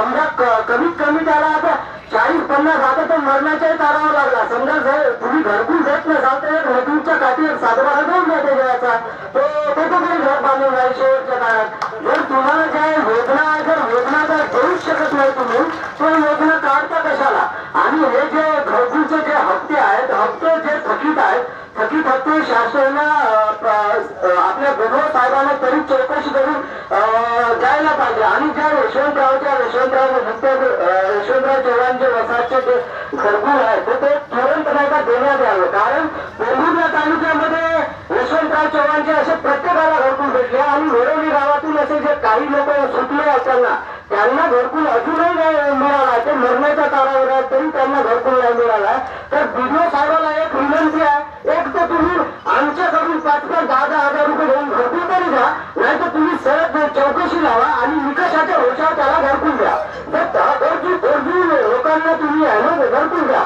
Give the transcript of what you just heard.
समजा कमीत कमी त्याला आता 40-50 आता तर मरणाच्याही तारावा लागला. समजा जर तुम्ही घरकुल देत नसाल तर एक नदीच्या काठी एक सातबारा देऊन द्या त्याचा, तो तरी घर बांधून जाईल शेवटच्या काळात. जर तुम्हाला ज्या योजना जर देऊच शकत नाही तुम्ही, तो योजना काढता कशाला? आणि हे जे घरकुलचे जे हप्ते आहेत, हप्ते जे थकीत आहेत, थकीत हप्ते शासनानं आपल्या गृह साहेबांना तरी चौकशी करून द्यायला पाहिजे. आणि ज्या यशवंतराव चव्हाणचे वसाहतचे जे घरकुल आहे ते तुरंत नाही का देण्यात यावं. कारण वेंगुर्ला तालुक्यामध्ये यशवंतराव चव्हाणचे असे प्रत्येकाला घरकुल भेटले आणि वेळोवेळी गावातून असे जे काही लोक सुटले त्यांना घरकुल अजूनही नाही मिळाला. ते मरण्याच्या तारावर आहेत तरी त्यांना घरकुल नाही मिळाला. तर बीडीओ साहेबांना एक विनंती आहे, एक तर तुम्ही आमच्याकडून 5-10 हजार रुपये देऊन घरकुल तरी द्या, नाही तर तुम्ही सरळ चौकशी लावा आणि निकषाच्या रोषावर त्याला घरकुल द्या. तर गरजू लोकांना तुम्ही आहे ना घरकुल द्या.